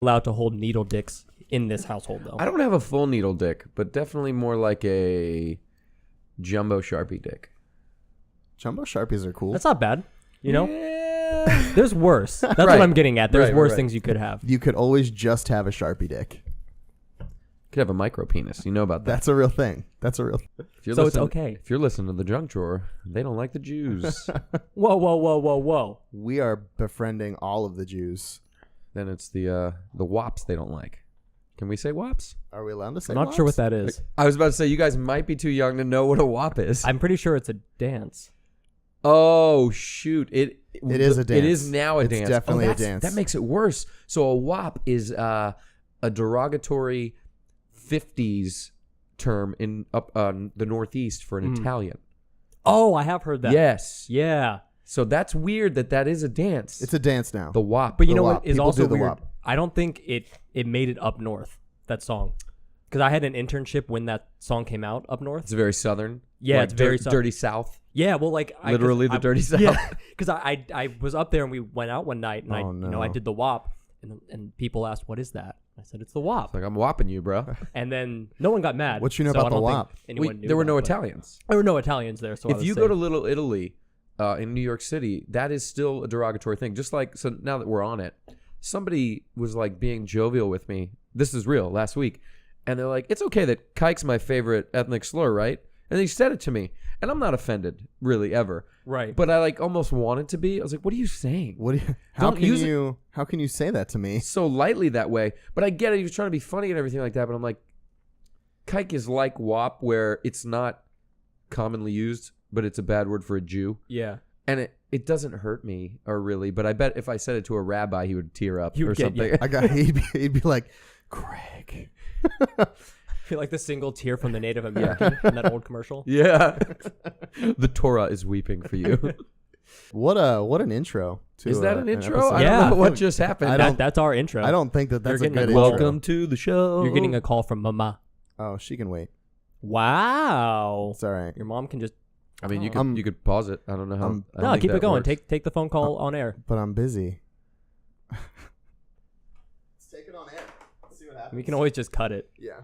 allowed to hold needle dicks in this household, though. I don't have a full needle dick, but definitely more like a jumbo Sharpie dick. Jumbo Sharpies are cool. That's not bad. You know, Yeah. there's worse. That's Right. what I'm getting at. There's Right, worse right. things you could have. You could always just have a Sharpie dick. Could have a micro penis. You know about that. That's a real thing. That's a real If you're So it's listening- okay. If you're listening to the junk drawer, they don't like the Jews. Whoa, whoa, whoa, whoa, whoa. We are befriending all of the Jews. Then it's the wops they don't like. Can we say wops? Are we allowed to say I'm not sure what wops? that is. I was about to say you guys might be too young to know what a wop is. I'm pretty sure it's a dance. Oh shoot! It is a dance. It is now a It's dance. definitely a that's- dance. That makes it worse. So a wop is a derogatory 50s term in up the Northeast for an Italian. Oh, I have heard that. Yes. Yeah. So that's weird that is a dance. It's a dance now. the wop. But you The know wop. what is People also do the weird? wop. I don't think it made it up north, that song. Because I had an internship when that song came out up north. It's very southern. Yeah, like it's very dirty South. Yeah, well, like Literally the dirty South. Yeah, because I was up there and we went out one night and Oh, no. I did the WAP and people asked, "What is that?" I said, "It's the WAP." Like I'm whopping you, bro. And then no one got mad. What you know so about I don't the think WAP? anyone knew There were no that, but- Italians. There were no Italians there. So I If was you safe. go to Little Italy in New York City, that is still a derogatory thing. Just like, so now that we're on it, somebody was like being jovial with me. This is real, last week. And they're like, it's okay that kike's my favorite ethnic slur, right? And they said it to me. And I'm not offended, really, ever. right, But I like almost wanted to be. I was like, what are you saying? What do you, how Don't can use you how can you say that to me? So lightly that way. But I get it. He was trying to be funny and everything like that. But I'm like, kike is like wop, where it's not commonly used, but it's a bad word for a Jew. yeah, And it doesn't hurt me, or really, but I bet if I said it to a rabbi, he would tear up He would or get- something. yeah. I got he'd be like, Craig. I feel like the single tear from the Native American in that old commercial. Yeah. The Torah is weeping for you. What an intro. To, Is that an intro? episode. I Yeah. don't know what just happened. I don't- That's our intro. I don't think that's a getting good a intro. Welcome to the show. You're getting a call from Mama. Oh, she can wait. Wow. It's all right. Your mom can just I mean, I'm- you could pause it. I don't know how. I'm- I don't no think keep it that going. works. Take the phone call on air. But I'm busy. Let's take it on air. Let's see what happens. We can always just cut it. Yeah.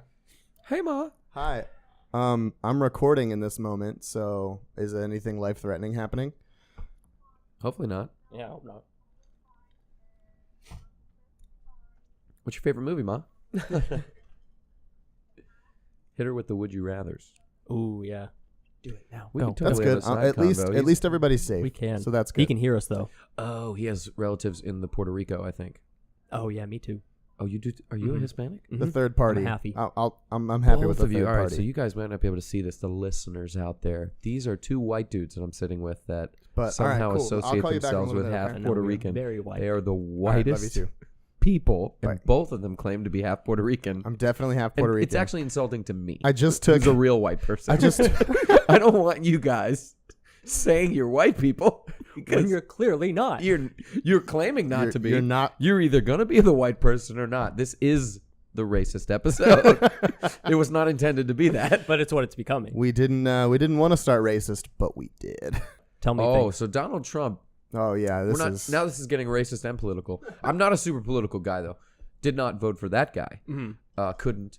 Hey, Ma. Hi. I'm recording in this moment, so is anything life-threatening happening? Hopefully not. Yeah, I hope not. What's your favorite movie, Ma? Hit her with the would you rather's. Ooh, yeah. Do it now. We Go. can totally That's have good. a side At least convo. at least everybody's safe. We can. So that's good. He can hear us though. Oh, he has relatives in the Puerto Rico, I think. Oh yeah, me too. Oh, you do? Are you a Mhm. Hispanic? The Mhm. third party. I'm happy. I'm happy with Both the of you. third All right, party. so you guys might not be able to see this. The listeners out there, these are two white dudes that I'm sitting with that but all right, somehow cool. I'll associate call you back in a themselves little with bit, half okay? I know, Puerto we're Rican. Very white. They are the All right, love you whitest too. people, and Right. both of them claim to be half Puerto Rican. I'm definitely half And Puerto Rican. It's actually insulting to me. I just took Who's a real white person. I just I don't want you guys saying you're white people when because you're clearly not. you're claiming not you're, to be. You're not. You're either gonna be the white person or not. This is the racist episode. It was not intended to be that. But it's what it's becoming. We didn't want to start racist, but we did. Tell me. Oh, things. so Donald Trump. Oh yeah, this is Now this is getting racist and political. I'm not a super political guy though. Did not vote for that guy. Mhm. Couldn't.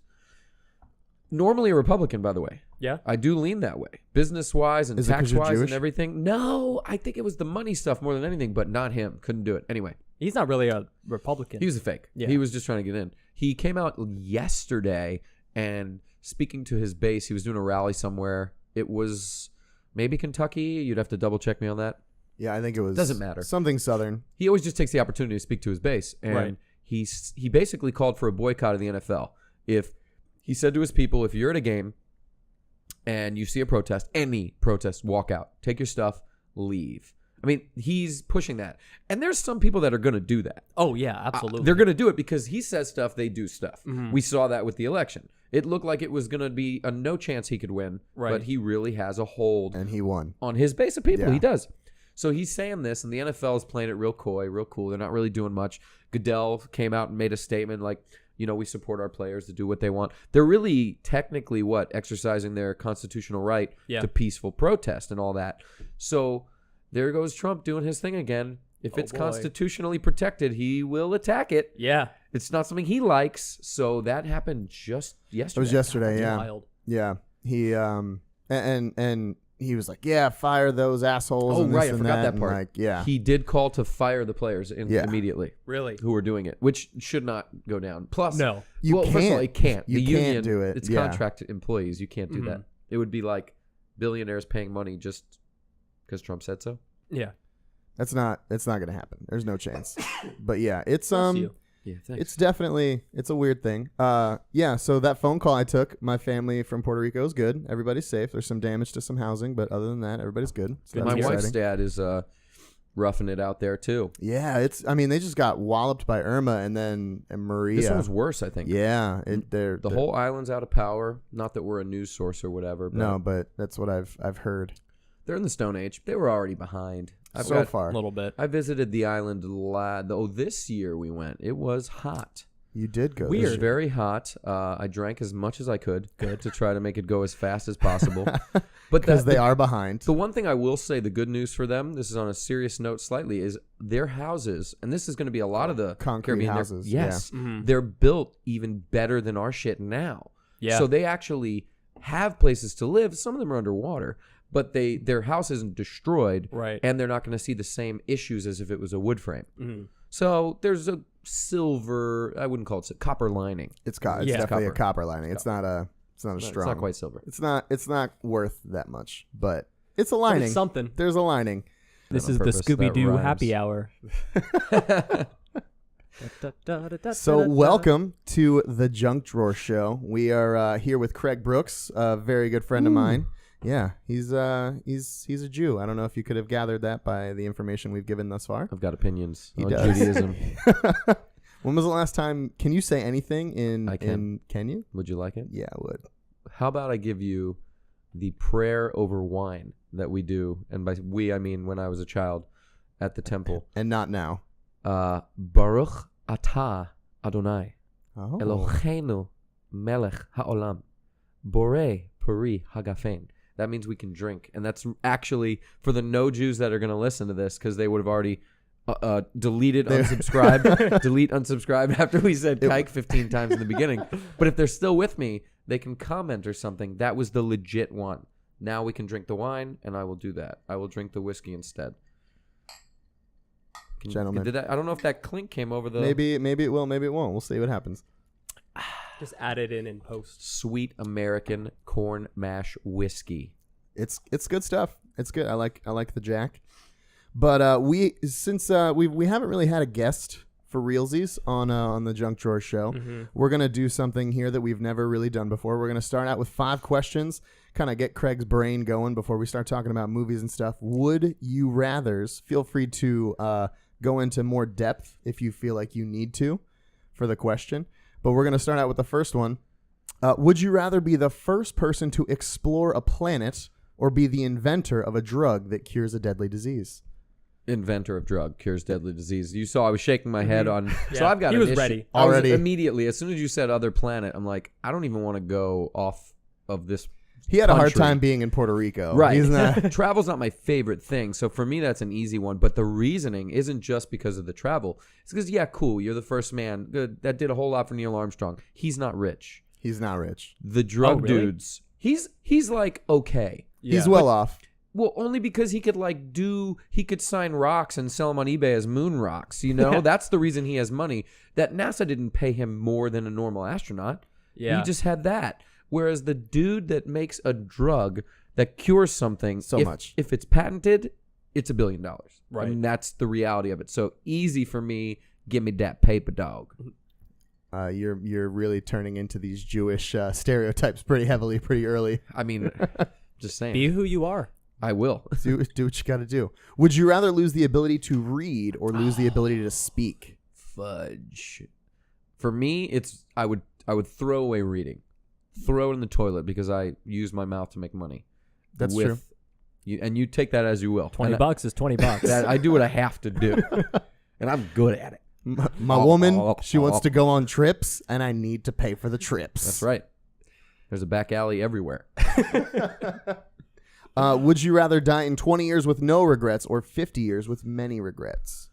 Normally a Republican, by the way. Yeah. I do lean that way, business wise and Is it 'cause tax you're wise and Jewish? everything. No, I think it was the money stuff more than anything, but not him. Couldn't do it anyway. He's not really a Republican. He was a fake. Yeah. He was just trying to get in. He came out yesterday and speaking to his base. He was doing a rally somewhere. It was maybe Kentucky. You'd have to double check me on that. yeah. I think it was Doesn't matter. Something southern. He always just takes the opportunity to speak to his base, and Right. he basically called for a boycott of the NFL. If he said to his people, if you're at a game and you see a protest, any protest, walk out, take your stuff, leave. I mean, he's pushing that, and there's some people that are going to do that. Oh yeah, absolutely. They're going to do it because he says stuff, they do stuff. Mhm. We saw that with the election. It looked like it was going to be a no chance he could win, Right. but he really has a hold And he won. on his base of people. Yeah. He does. So he's saying this, and the NFL is playing it real coy, real cool. They're not really doing much. Goodell came out and made a statement like, we support our players to do what they want. They're really technically exercising their constitutional right Yeah. to peaceful protest and all that. So there goes Trump doing his thing again. If Oh, it's boy. constitutionally protected, he will attack it. Yeah. It's not something he likes. So that happened just It yesterday. was yesterday. That's Yeah. wild. Yeah. He and he was like, yeah, fire those assholes. Oh, and this right. I and forgot that and part. Like, yeah. He did call to fire the players Yeah. immediately Really? who were doing it, which should not go down. Plus, No. You well, first of all, can't. it can't. You the can't union, do it. It's Yeah. contract employees. You can't do Mhm. that. It would be like billionaires paying money just because Trump said so. Yeah. It's not going to happen. There's no chance. But yeah, it's Bless you. Yeah, thanks. it's definitely it's a weird thing. Yeah, so that phone call I took, my family from Puerto Rico is good. Everybody's safe. There's some damage to some housing, but other than that, everybody's good. So Good that's My wife's exciting. dad is roughing it out there too. Yeah, I mean, they just got walloped by Irma and then Maria. This one's worse, I think. Yeah, The whole island's out of power. Not that we're a news source or whatever. But No, but that's what I've heard they're in the Stone Age. They were already behind. so far. A little bit. I visited the island this year we went. It was hot. You did go. It Weird. was very hot. I drank as much as I could to try to make it go as fast as possible. But because they are behind. The one thing I will say, the good news for them, this is on a serious note slightly, is their houses, and this is going to be a lot of the Concrete Caribbean, houses, yes, Mhm. they're built even better than our shit now. Yeah. So they actually have places to live. Some of them are underwater, but their house isn't destroyed, Right. and they're not going to see the same issues as if it was a wood frame. Mhm. So there's a silver, I wouldn't call it copper lining. It's Yeah. definitely a Copper. copper lining. It's not a No, strong. It's not quite silver. It's not worth that much, but it's a But lining. it's something. There's a lining. This on is the purpose, that Scooby Doo rhymes. happy hour. So welcome to the Junk Drawer Show. We are here with Craig Brooks, a very good friend of mine. Yeah, he's a Jew. I don't know if you could have gathered that by the information we've given thus far. I've got opinions He on does. Judaism. When was the last time? Can you say anything I can. Can you? Would you like it? Yeah, I would. How about I give you the prayer over wine that we do, and by we I mean when I was a child at the temple. And not now. Baruch atah Adonai Oh. Eloheinu melech haolam borei peri hagafen. That means we can drink, and that's actually for the no Jews that are going to listen to this because they would have already deleted, unsubscribed, delete, unsubscribed after we said kike 15 times in the beginning. But if they're still with me, they can comment or something. That was the legit one. Now we can drink the wine, and I will do that. I will drink the whiskey instead. Gentlemen. Did that? I don't know if that clink came over the Maybe it will, maybe it won't. We'll see what happens. Just add it in post. sweet American corn mash whiskey. It's good stuff. It's good. I like the Jack. But we haven't really had a guest for realsies on the Junk Drawer Show. Mm-hmm. We're gonna do something here that we've never really done before. We're gonna start out with 5 questions, kind of get Craig's brain going before we start talking about movies and stuff. Would you rather's? Feel free to go into more depth if you feel like you need to for the question. But we're gonna start out with the first one. Would you rather be the first person to explore a planet or be the inventor of a drug that cures a deadly disease? Inventor of drug cures deadly disease. You saw I was shaking my head on. So Yeah, I've got. he an was issue. ready. I was Already. immediately as soon as you said other planet, I'm like, I don't even want to go off of this. He had a hard Country. time being in Puerto Rico. Right. He's not. Travel's not my favorite thing. So for me, that's an easy one. But the reasoning isn't just because of the travel. It's because, yeah, cool. You're the first man. Good. That did a whole lot for Neil Armstrong. He's not rich. He's not rich. The drug really? dudes. He's like okay. He's well off. Well, only because he could he could sign rocks and sell them on eBay as moon rocks, you know? That's the reason he has money. That NASA didn't pay him more than a normal astronaut. Yeah. He just had that. Whereas the dude that makes a drug that cures something, if it's patented, it's $1 billion. Right. I mean, that's the reality of it. So easy for me. Give me that paper, dog. You're really turning into these Jewish stereotypes pretty heavily, pretty early. I mean, just saying. Be who you are. I will. do what you got to do. Would you rather lose the ability to read or lose the ability to speak? Fudge. For me, it's I would throw away reading. Throw it in the toilet because I use my mouth to make money. That's true. You take that as you will. $20 is $20. That I do what I have to do, and I'm good at it. My woman, she wants to go on trips, and I need to pay for the trips. That's right. There's a back alley everywhere. Would you rather die in 20 years with no regrets or 50 years with many regrets?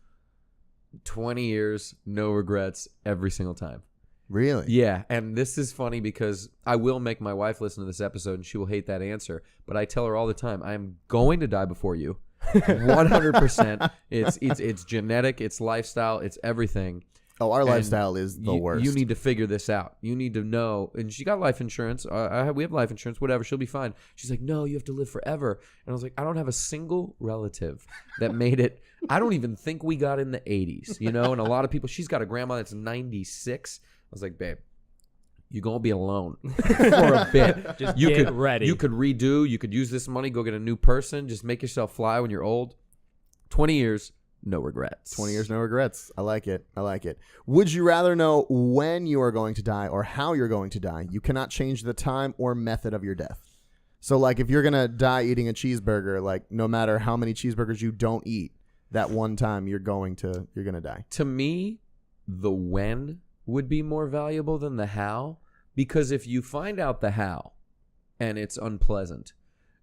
20 years, no regrets every single time. Really? Yeah, and this is funny because I will make my wife listen to this episode and she will hate that answer, but I tell her all the time, I am going to die before you. 100%. It's genetic, it's lifestyle, it's everything. Oh, our And lifestyle is the worst. You need to figure this out. You need to know. And she got life insurance. We have life insurance, whatever. She'll be fine. She's like, no, you have to live forever. And I was like, I don't have a single relative that made it. I don't even think we got in the 80s, And a lot of people, she's got a grandma that's 96. I was like, babe, you're going to be alone for a bit. Just you get could, ready. You could redo. You could use this money, go get a new person. Just make yourself fly when you're old. 20 years, no regrets. 20 years, no regrets. I like it. Would you rather know when you are going to die or how you're going to die? You cannot change the time or method of your death. So, like, if you're going to die eating a cheeseburger, like, no matter how many cheeseburgers you don't eat, that one time you're going to die. To me, the when would be more valuable than the how, because if you find out the how and it's unpleasant,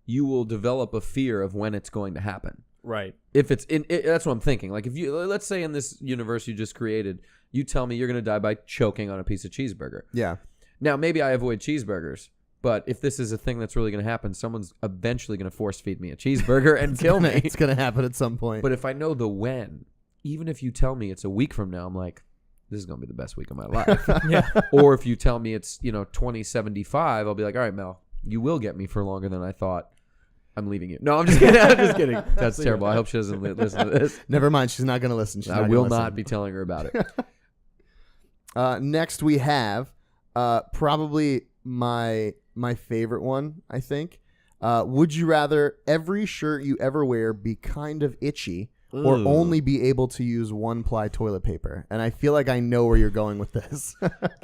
you will develop a fear of when it's going to happen. Right. If it's that's what I'm thinking. Like, if you, let's say in this universe you just created, you tell me you're going to die by choking on a piece of cheeseburger. Yeah. Now, maybe I avoid cheeseburgers, but if this is a thing that's really going to happen, someone's eventually going to force feed me a cheeseburger and kill me. It's going to happen at some point. But if I know the when, even if you tell me it's a week from now, I'm like, this is going to be the best week of my life. Yeah. Or if you tell me it's, 2075, I'll be like, all right, Mel, you will get me for longer than I thought. I'm leaving you. No, I'm just kidding. I'm just kidding. That's terrible. I hope she doesn't listen to this. Never mind. She's not going to listen. I will not be telling her about it. Next, we have probably my favorite one, I think. Would you rather every shirt you ever wear be kind of itchy or only be able to use one-ply toilet paper? And I feel like I know where you're going with this.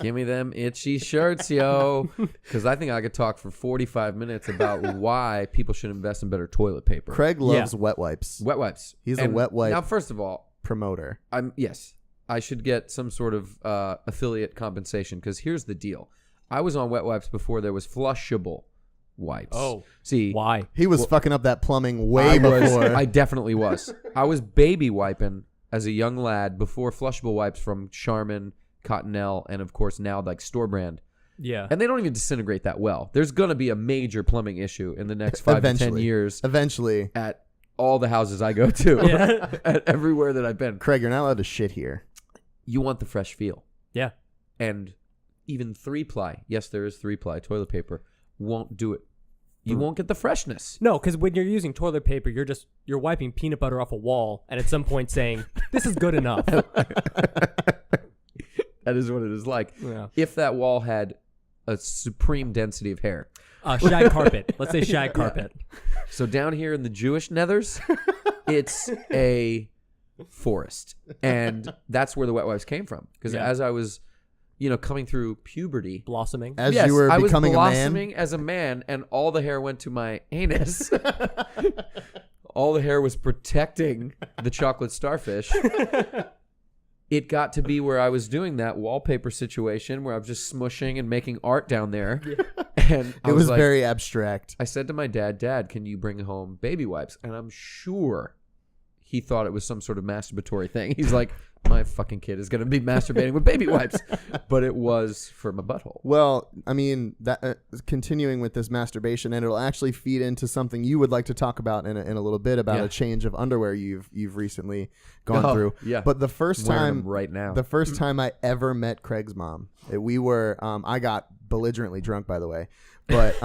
Give me them itchy shirts, yo. Because I think I could talk for 45 minutes about why people should invest in better toilet paper. Craig loves wet wipes. Wet wipes. He's a wet wipe Now, first of all, promoter. Yes, I should get some sort of affiliate compensation, because here's the deal. I was on wet wipes before there was flushable wipes. Oh, see, why? He was fucking up that plumbing way before. I definitely was. I was baby wiping as a young lad before flushable wipes from Charmin, Cottonelle, and of course now like store brand. Yeah. And they don't even disintegrate that well. There's going to be a major plumbing issue in the next 5 to 10 years. Eventually. At all the houses I go to. Yeah. At everywhere that I've been. Craig, you're not allowed to shit here. You want the fresh feel. Yeah. And even 3-ply, yes, there is 3-ply toilet paper, won't do it. You won't get the freshness. No, because when you're using toilet paper, you're wiping peanut butter off a wall, and at some point saying, "This is good enough." That is what it is like. Yeah. If that wall had a supreme density of hair. Shag carpet. Let's say shag carpet. So down here in the Jewish nethers, it's a forest, and that's where the wet wipes came from. Because as I was, coming through puberty, Blossoming. As you were becoming a man. I was blossoming as a man, and all the hair went to my anus. All the hair was protecting the chocolate starfish. It got to be where I was doing that wallpaper situation where I was just smushing and making art down there. Yeah. And it was like, very abstract. I said to my dad, can you bring home baby wipes? And I'm sure he thought it was some sort of masturbatory thing. He's like, my fucking kid is going to be masturbating with baby wipes. But it was for my butthole. Well, I mean, that continuing with this masturbation, and it'll actually feed into something you would like to talk about in a little bit about a change of underwear you've recently gone through. Yeah. But the first time right now, the first time I ever met Craig's mom, we were I got belligerently drunk, by the way. But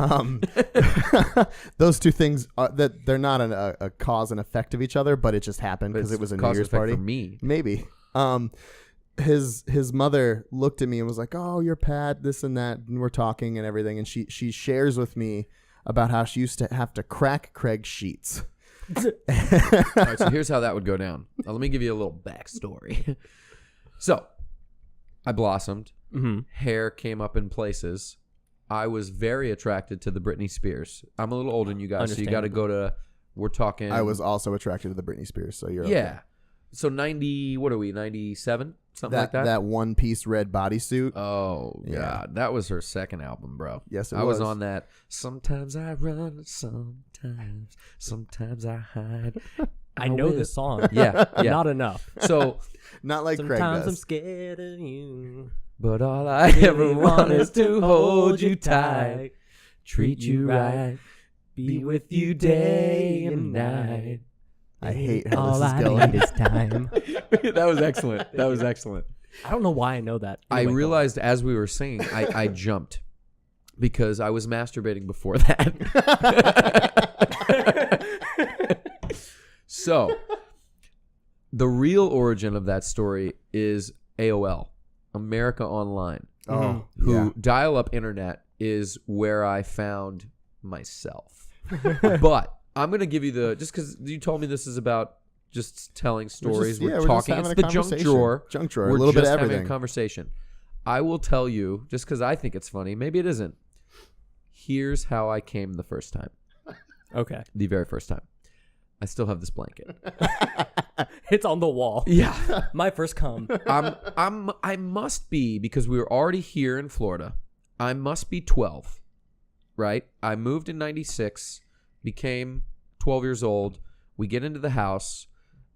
those two things that they're not a cause and effect of each other, but it just happened because it was a New Year's party. For me, maybe. His mother looked at me and was like, "Oh, you're Pat, this and that," and we're talking and everything, and she shares with me about how she used to have to crack Craig's sheets. All right, so here's how that would go down. Now, let me give you a little backstory. So, I blossomed. Mm-hmm. Hair came up in places. I was very attracted to the Britney Spears. I'm a little older than you guys, so you got to go to. We're talking. I was also attracted to the Britney Spears, so you're yeah. okay. So 90, what are we, 97? Something like that? That one-piece red bodysuit. Oh, Yeah. God. That was her second album, bro. Yes, it I was was. on that. Sometimes I run, sometimes I hide. I know this song. Yeah. Not enough. So, Not like Craig Sometimes I'm does. scared of you. but all I ever want is to hold you tight, treat you right, be with you day and night. I hate how All this is I going. need is time. That was excellent. That was excellent. I don't know why I know that. I Anyway, go realized as we were singing, I jumped because I was masturbating before that. So, the real origin of that story is AOL, America Online, Oh, who dial-up internet is where I found myself. But I'm going to give you just because you told me this is about just telling stories. We're just talking. having It's a the junk conversation. drawer. Junk drawer. We're A little bit just of having everything. a conversation. I will tell you, just because I think it's funny, maybe it isn't. Here's how I came the first time. Okay. The very first time. I still have this blanket. It's on the wall. Yeah. My first cum. I must be, because we were already here in Florida, I must be 12, right? I moved in 96, became 12 years old. We get into the house.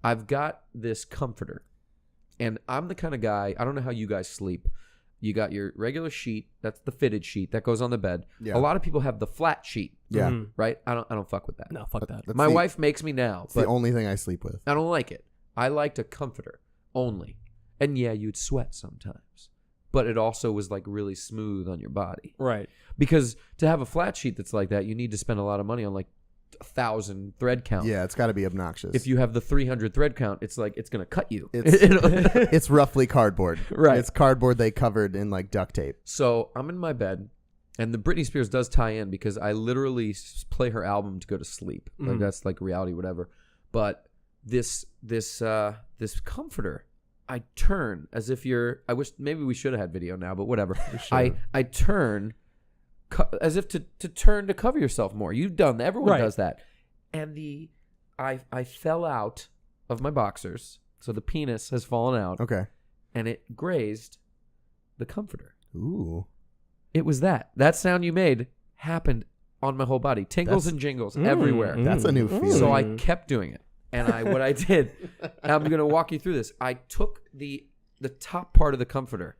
I've got this comforter. And I'm the kind of guy, I don't know how you guys sleep. You got your regular sheet, that's the fitted sheet that goes on the bed. Yeah. A lot of people have the flat sheet, Yeah. Mhm. right? I don't fuck with that. No, fuck that. That's My the- wife makes me now, It's the but only thing I sleep with. I don't like it. I liked a comforter only. And yeah, you'd sweat sometimes. But it also was like really smooth on your body. Right. Because to have a flat sheet that's like that, you need to spend a lot of money on like 1,000 thread count. Yeah, it's got to be obnoxious. If you have the 300 thread count, it's like it's going to cut you. It's roughly cardboard. Right. It's cardboard they covered in like duct tape. So I'm in my bed, and the Britney Spears does tie in because I literally play her album to go to sleep. Like that's like reality, whatever. But this comforter, I turn as if you're. I wish maybe we should have had video now, but whatever. I turn as if to turn to cover yourself more. You've done that. Everyone Right. does that. And I fell out of my boxers, so the penis has fallen out, Okay. and it grazed the comforter. Ooh. It was that sound you made happened on my whole body, tingles and jingles everywhere. That's a new feeling. So I kept doing it, and what I did, and I'm gonna walk you through this. I took the top part of the comforter.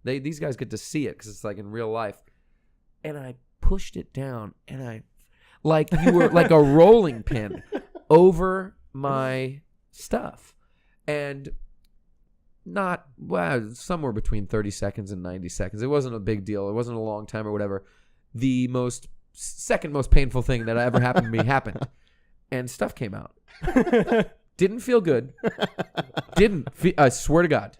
These guys get to see it because it's like in real life, and I pushed it down, and I like you were like a rolling pin over my stuff, and somewhere between 30 seconds and 90 seconds. It wasn't a big deal. It wasn't a long time or whatever. The second most painful thing that ever happened to me happened, and stuff came out. Didn't feel good. I swear to God,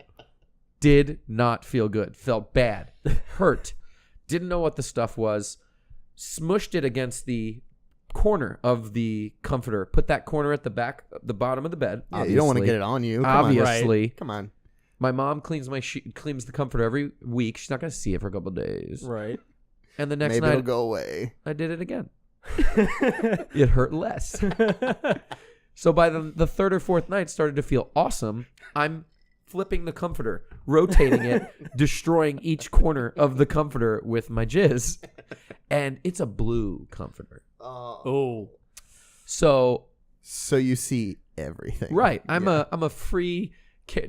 did not feel good. Felt bad. Hurt. Didn't know what the stuff was. Smushed it against the corner of the comforter. Put that corner at the back, the bottom of the bed. Yeah, you don't want to get it on you. Come on. Obviously. Come on. My mom cleans cleans the comforter every week. She's not going to see it for a couple of days. Right. And the next Maybe it'll night, go away. I did it again. It hurt less. So by the third or fourth night, started to feel awesome. I'm flipping the comforter, rotating it, destroying each corner of the comforter with my jizz. And it's a blue comforter. Oh. So you see everything. right, I'm Yeah. a free,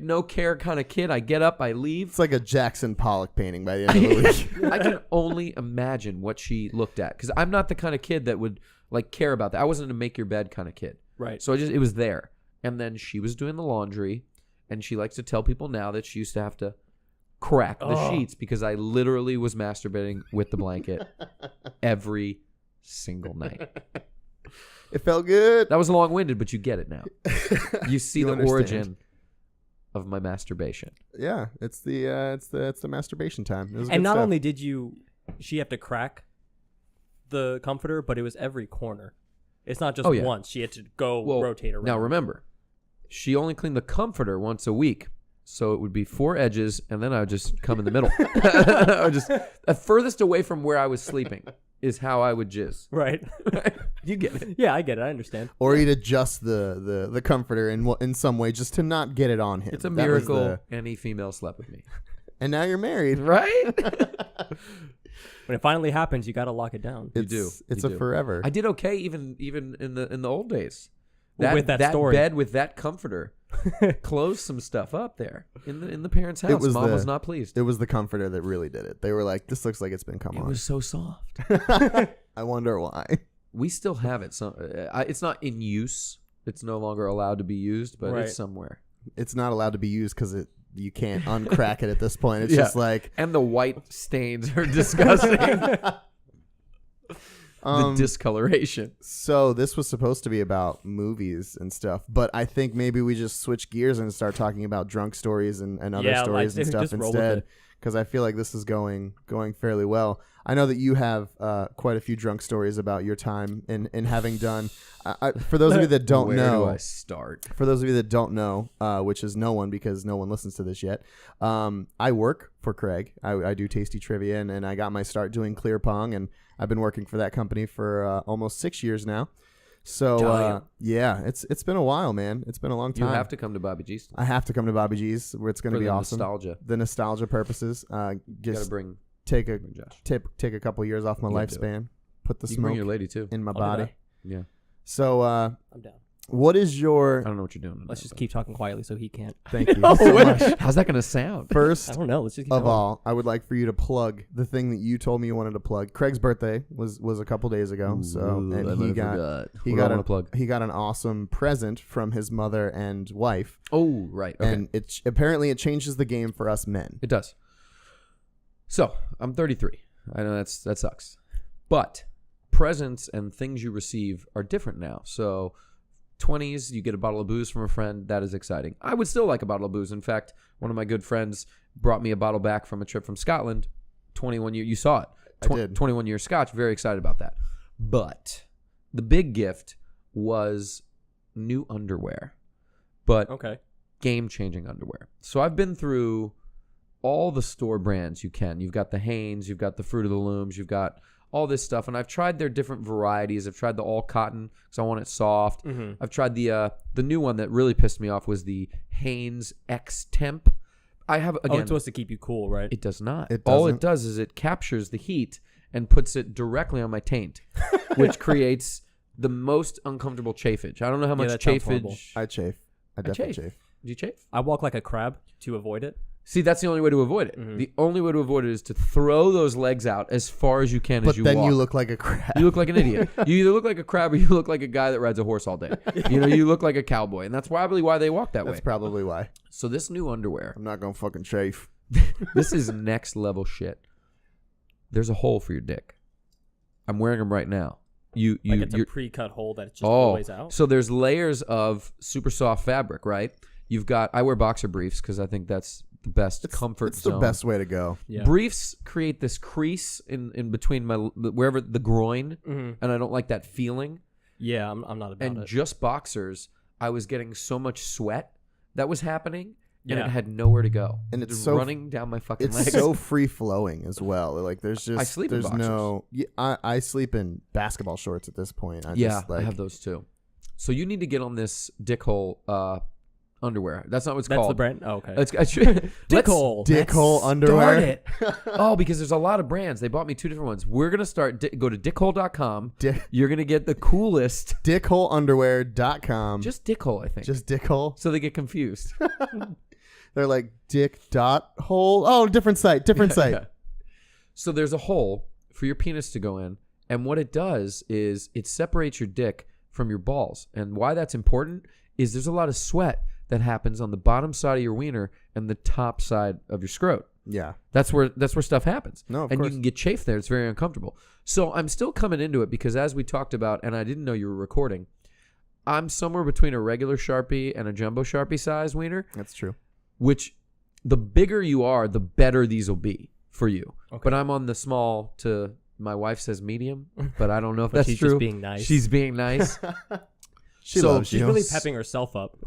no care kind of kid. I get up, I leave. It's like a Jackson Pollock painting by the end of the week. I can only imagine what she looked at because I'm not the kind of kid that would like care about that. I wasn't a make your bed kind of kid. Right. So it was there. And then she was doing the laundry, and she likes to tell people now that she used to have to crack the sheets because I literally was masturbating with the blanket every single night. It felt good. That was long-winded, but you get it now. You see You the understand. origin of my masturbation. Yeah, it's the masturbation time. It was And good not stuff. only did she have to crack the comforter, but it was every corner. It's not just Oh, yeah. once. She had to go rotate around. Now remember, she only cleaned the comforter once a week. So it would be 4 edges, and then I would just come in the middle. I would just the furthest away from where I was sleeping is how I would jizz. Right. You get it. Yeah, I get it. I understand. Or he'd adjust the comforter in some way just to not get it on him. It's a That was miracle any female slept with me. and now you're married. Right? When it finally happens, you got to lock it down. It's, do. It's You a do. forever. I did okay even in the old days. with that story. bed with that comforter. Close some stuff up there in the parents' house. Mom was not pleased. It was the comforter that really did it. They were like, "This looks like it's been come on." It was so soft. I wonder why. We still have it. It's not in use. It's no longer allowed to be used, but Right. it's somewhere. It's not allowed to be used because you can't uncrack it at this point. It's just like And the white stains are disgusting. The discoloration. So this was supposed to be about movies and stuff, but I think maybe we just switch gears and start talking about drunk stories and other stories and stuff just roll with instead, it. because I feel like this is going fairly well. I know that you have quite a few drunk stories about your time in having done. For those of you that don't Where know, do I start? for those of you that don't know, which is no one because no one listens to this yet, I work for Craig. I do Tasty Trivia, and I got my start doing clear pong, and I've been working for that company for almost 6 years now. So yeah, it's been a while, man. It's been a long time. You have to come to Bobby G's. I have to come to Bobby G's, where it's going to be awesome. Nostalgia. The nostalgia purposes. You gotta Just bring take Josh. take a couple years off my You gotta do lifespan. Put the You can bring smoke your lady too. in my I'll do body. that. Yeah. So I'm down. what is your? I don't know what you're doing. Let's just keep talking quietly so he can't. Thank you Oh, so much. how's that gonna sound? I First don't know. Let's just keep of going. all, I would like for you to plug the thing that you told me you wanted to plug. Craig's birthday was a couple days ago, and he got an awesome present from his mother and wife, Oh, right. Okay. and apparently it changes the game for us men. It does. So I'm 33. I know that sucks, but presents and things you receive are different now. So 20s, you get a bottle of booze from a friend. That is exciting. I would still like a bottle of booze. In fact, one of my good friends brought me a bottle back from a trip from Scotland. 21 year. You saw it. I did. 21 year Scotch. Very excited about that. But the big gift was new underwear. But Okay. game-changing underwear. So I've been through all the store brands you can. You've got the Hanes, you've got the Fruit of the Looms, you've got all this stuff, and I've tried their different varieties. I've tried the all cotton because I want it soft. Mm-hmm. I've tried the new one that really pissed me off was the Hanes X Temp. I have again. it's supposed to keep you cool, right? It does not. It All doesn't? it does is it captures the heat and puts it directly on my taint, which creates the most uncomfortable chafage. I don't know how much that sounds horrible. chafage. I chafe. I definitely chafe. Do you chafe? I walk like a crab to avoid it. See, that's the only way to avoid it. Mhm. The only way to avoid it is to throw those legs out as far as you can But as you then walk. you look like a crab. You look like an idiot. You either look like a crab or you look like a guy that rides a horse all day. You look like a cowboy, and that's probably why they walk that That's way. probably why. So this new underwear, I'm not gonna fucking chafe. this is next level shit. There's a hole for your dick. I'm wearing them right now. Like it's a you're, pre-cut hole that it's just always out. so there's layers of super soft fabric, right? You've got. I wear boxer briefs because I think that's the best comfort It's zone. the best way to go. Yeah. Briefs create this crease in between wherever the groin, Mhm. and I don't like that feeling. Yeah, I'm not about And it. just boxers, I was getting so much sweat that was happening, and Yeah. it had nowhere to go. And it's Just so- running down my fucking It's legs. so free flowing as well. Like there's just I sleep in there's boxers. no. Yeah, I sleep in basketball shorts at this point. I yeah, just, like, I have those too. So you need to get on this dickhole underwear. That's not what it's That's called. the brand. Oh, okay. Let's, Dickhole. Dickhole Start underwear. it. Oh, because there's a lot of brands. They bought me 2 different ones. We're gonna start. Go to dickhole.com. You're gonna get the coolest. Dickholeunderwear.com. Just dickhole, I think. Just dickhole. so they get confused. They're like dick dot hole. Oh, different site. Different site. Yeah. So there's a hole for your penis to go in, and what it does is it separates your dick from your balls. And why that's important is there's a lot of sweat that happens on the bottom side of your wiener and the top side of your scrot. Yeah. That's where stuff happens. No, of and course. you can get chafed there. It's very uncomfortable. So I'm still coming into it because as we talked about, and I didn't know you were recording, I'm somewhere between a regular Sharpie and a jumbo Sharpie size wiener, That's true. which the bigger you are, the better these will be for you. Okay. But I'm on the small to, my wife says medium, but I don't know if But that's she's true. just being nice. She's being nice. She So loves She's you. really pepping herself up.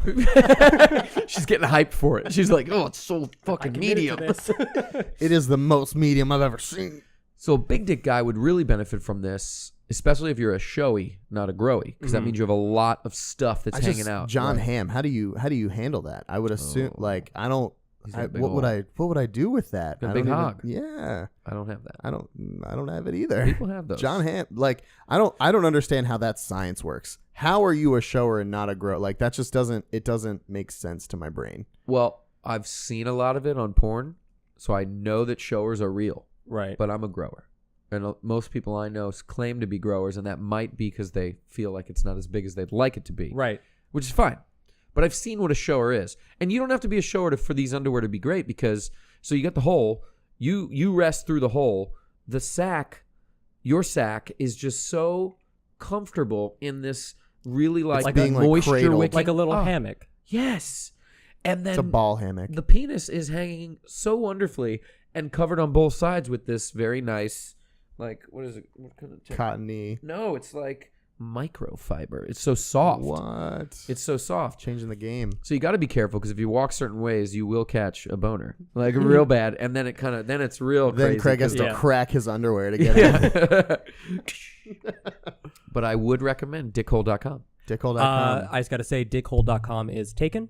She's getting hyped for it. She's like, oh, it's so fucking medium. It is the most medium I've ever seen. So a big dick guy would really benefit from this, especially if you're a showy, not a growy, because that means you have a lot of stuff that's hanging out. John Right. Hamm, how do you handle that? I would assume Oh. like I don't He's got a big what would hole. what would I do with that? A I big don't hog. Yeah, I don't have that. I don't have it either. People have those. John Hamm, like I don't understand how that science works. How are you a shower and not a grower? Like that just doesn't make sense to my brain. Well, I've seen a lot of it on porn, so I know that showers are real. Right. But I'm a grower. And most people I know claim to be growers, and that might be because they feel like it's not as big as they'd like it to be. Right. Which is fine. But I've seen what a shower is. And you don't have to be a shower for these underwear to be great because, so you got the hole, you rest through the hole. The sack, your sack is just so comfortable in this really like being, like, moisture cradled. wicking. Like a little hammock. Yes. And then It's a ball hammock. the penis is hanging so wonderfully and covered on both sides with this very nice, like, what is it? What kind of Cottony. No, it's like microfiber. It's so soft. What? It's so soft. Changing the game. So you got to be careful because if you walk certain ways, you will catch a boner, like real bad, and then it's real. Then crazy Craig has to 'cause- crack his underwear to get it. Yeah. But I would recommend dickhole.com. Dickhole.com. I just got to say, dickhole.com is taken.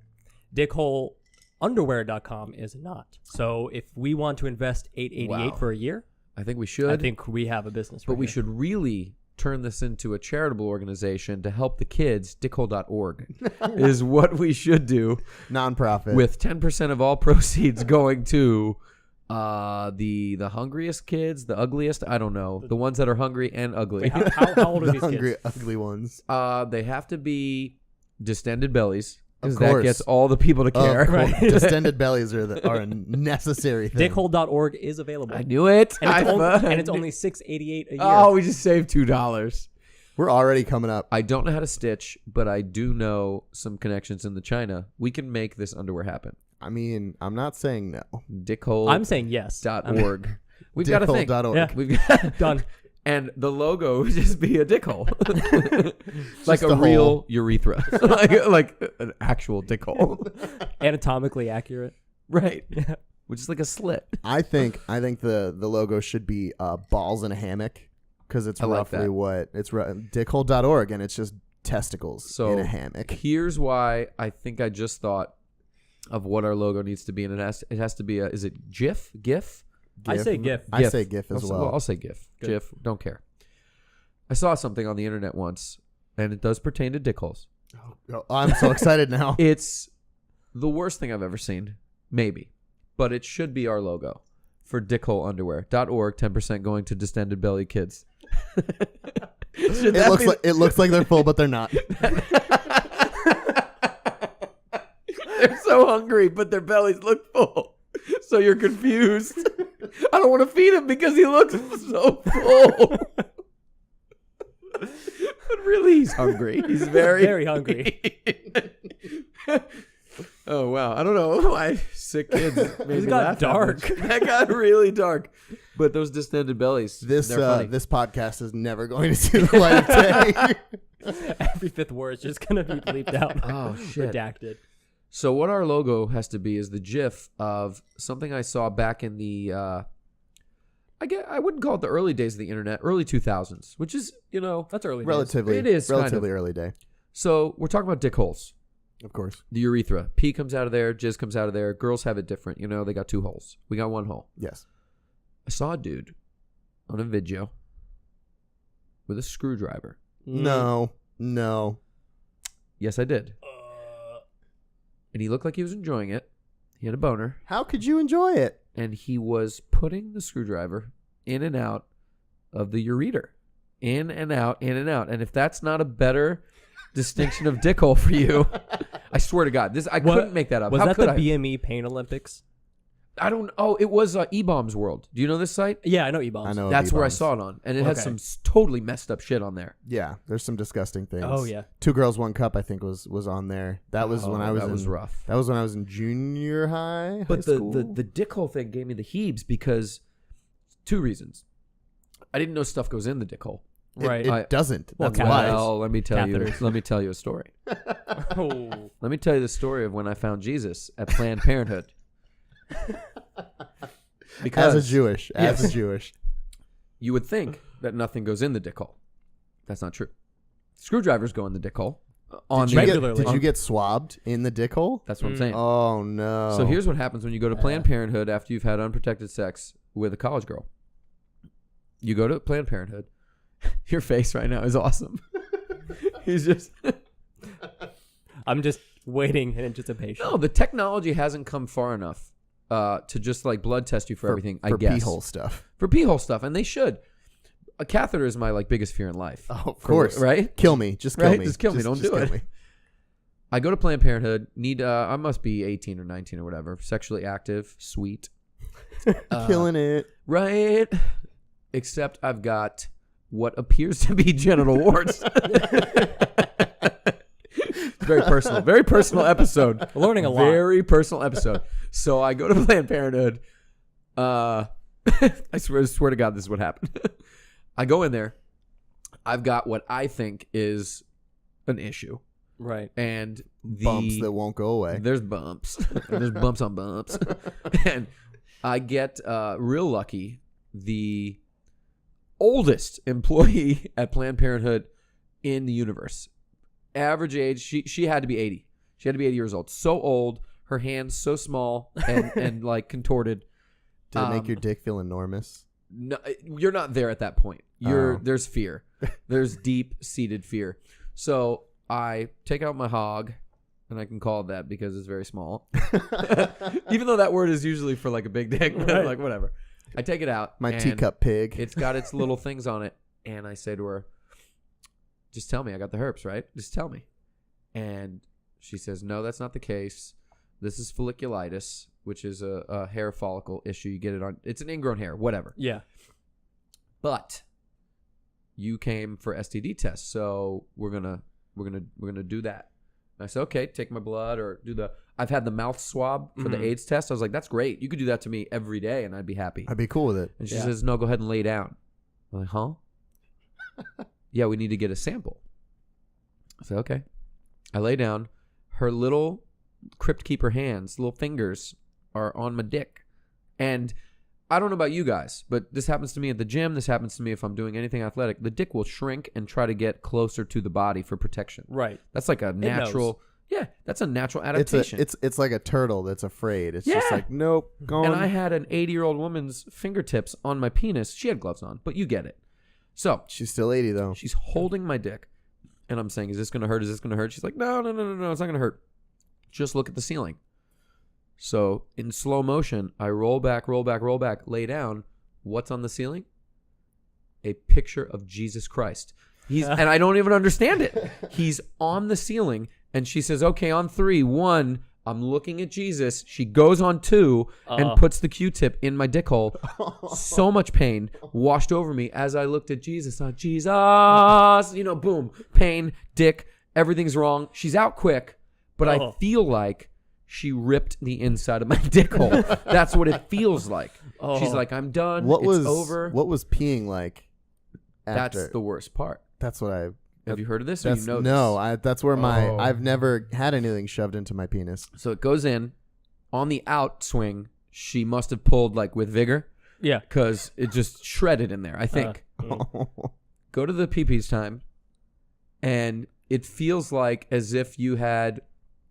Dickholeunderwear.com is not. So if we want to invest $888 Wow. for a year, I think we should. I think we have a business. but right we here. should really turn this into a charitable organization to help the kids. Dickhole.org is what we should do, Nonprofit. with 10% of all proceeds going to the hungriest kids, the ugliest, I don't know, the ones that are hungry and ugly. Wait, how old are the these hungry, kids? ugly ones. They have to be distended bellies because Of that course. gets all the people to care. Right. Distended bellies are a necessary thing. Dickhole.org is available. I knew it. And it's only $688 a year. Oh, we just saved $2. We're already coming up. I don't know how to stitch, but I do know some connections in the China. We can make this underwear happen. I mean, I'm not saying no. Dickhole.org. I'm saying yes. We've got to think. Dickhole.org. Yeah. We've got Done. And the logo would just be a dickhole. Like Just a a real hole. urethra. like an actual dickhole. Anatomically accurate. Right. Which is like a slit. I think the logo should be balls in a hammock because it's I like roughly that. what it's dickhole.org and it's just testicles So in a hammock. Here's why I think I just thought of what our logo needs to be, and it has to be is it GIF? I say GIF. I say GIF as well. I'll say GIF. Good. GIF. Don't care. I saw something on the internet once, and it does pertain to dickholes. Oh, I'm so excited now. It's the worst thing I've ever seen, maybe, but it should be our logo for dickholeunderwear.org. 10% going to distended belly kids. It looks like they're full, but they're not. They're so hungry, but their bellies look full. So you're confused. I don't want to feed him because he looks so full. But really, he's hungry. He's very, Very hungry. Oh, wow. I don't know why sick kids made It me got laugh that dark. much. That got really dark. But those distended bellies, This they're funny. this podcast is never going to see the light of day. Every fifth word is just going to be bleeped out. Oh, shit. Redacted. So what our logo has to be is the GIF of something I saw back in the, I wouldn't call it the early days of the internet, early 2000s, which is, That's early. relatively, It is kind relatively of. early day, So we're talking about dick holes. of course. The urethra. Pee comes out of there, jizz comes out of there. Girls have it different. They got 2 holes. We got 1 hole. Yes. I saw a dude on a video with a screwdriver. No. Yes, I did. And he looked like he was enjoying it. He had a boner. How could you enjoy it? And he was putting the screwdriver in and out of the ureter. In and out, in and out. And if that's not a better distinction of dick hole for you, I swear to God, I couldn't make that up. Was How that could the I? BME Pain Olympics? I don't. Oh, it was E-Bombs World. Do you know this site? Yeah, I know E-Bombs. I know. That's where I B-bombs. saw it on, and it has Okay. some totally messed up shit on there. Yeah, there's some disgusting things. Oh, yeah. 2 Girls, 1 Cup, I think was on there. That was when I was that in, was rough. That was when I was in junior high. But high school. the dick hole thing gave me the heebs because 2 reasons. I didn't know stuff goes in the dick hole. Right. It doesn't. Well, That's why. Well, let me tell you. Catheters. Let me tell you a story. Oh. Let me tell you the story of when I found Jesus at Planned Parenthood. Because As a Jewish. you would think that nothing goes in the dick hole. That's not true. Screwdrivers go in the dick hole. on Did you, the, get, Regularly. did you get swabbed in the dick hole? That's what I'm saying. Oh no. So here's what happens when you go to Planned Parenthood after you've had unprotected sex with a college girl. You go to Planned Parenthood. Your face right now is awesome. He's just... I'm just waiting in anticipation. No, the technology hasn't come far enough to just like blood test you for everything, I guess. For pee hole stuff. For pee hole stuff, and they should. A catheter is my like biggest fear in life. Oh, of course. Right? Kill me. Just kill Right? me. Just kill me. Don't do kill it. me. I go to Planned Parenthood. I must be 18 or 19 or whatever. Sexually active. Sweet. Killing it. Right? Except I've got what appears to be genital warts. Very personal. Very personal episode. We're learning a lot. Very personal episode. So I go to Planned Parenthood. I swear to God, this is what happened. I go in there. I've got what I think is an issue. Right. And Bumps that won't go away. There's bumps. And there's bumps on bumps. And I get real lucky. The oldest employee at Planned Parenthood in the universe. Average age, she had to be 80. She had to be 80 years old. So old, her hands so small and like contorted. Did it make your dick feel enormous? No, you're not there at that point. There's fear. There's deep-seated fear. So I take out my hog, and I can call it that because it's very small. Even though that word is usually for like a big dick, but I'm like whatever. I take it out. My teacup pig. It's got its little things on it, and I say to her, "Just tell me I got the herpes, right? Just tell me." And she says, "No, that's not the case. This is folliculitis, which is a hair follicle issue. You get it on. It's an ingrown hair, whatever. Yeah. But you came for STD tests, so we're gonna do that." And I said, "Okay, take my blood or do the. I've had the mouth swab for the AIDS test. I was like, that's great. You could do that to me every day, and I'd be happy." I'd be cool with it. And she says, "No, go ahead and lay down." I'm like, "Huh?" "Yeah, we need to get a sample." I said, "Okay." I lay down. Her little crypt keeper hands, little fingers, are on my dick. And I don't know about you guys, but this happens to me at the gym. This happens to me if I'm doing anything athletic. The dick will shrink and try to get closer to the body for protection. Right. That's like a natural. Yeah, that's a natural adaptation. It's like a turtle that's afraid. It's Yeah. just like, nope, going. And I had an 80-year-old woman's fingertips on my penis. She had gloves on, but you get it. So She's still 80 though. she's holding my dick, and I'm saying, "Is this going to hurt? Is this going to hurt?" She's like, No, it's not going to hurt. Just look at the ceiling." So in slow motion, I roll back, lay down. What's on the ceiling? A picture of Jesus Christ. And I don't even understand it. He's on the ceiling, and she says, "Okay, on 3, 1, I'm looking at Jesus." She goes on 2 and puts the Q-tip in my dick hole. So much pain washed over me as I looked at Jesus. Jesus, boom, pain, dick, everything's wrong. She's out quick, but I feel like she ripped the inside of my dick hole. That's what it feels like. She's like, "I'm done. It's over." What was peeing like? After? That's the worst part. That's what I. Have you heard of this? Or you know this? No, that's where I've never had anything shoved into my penis. So it goes in. On the outswing, she must have pulled like with vigor. Yeah. Because it just shredded in there, I think. Go to the pee-pees time, and it feels like as if you had,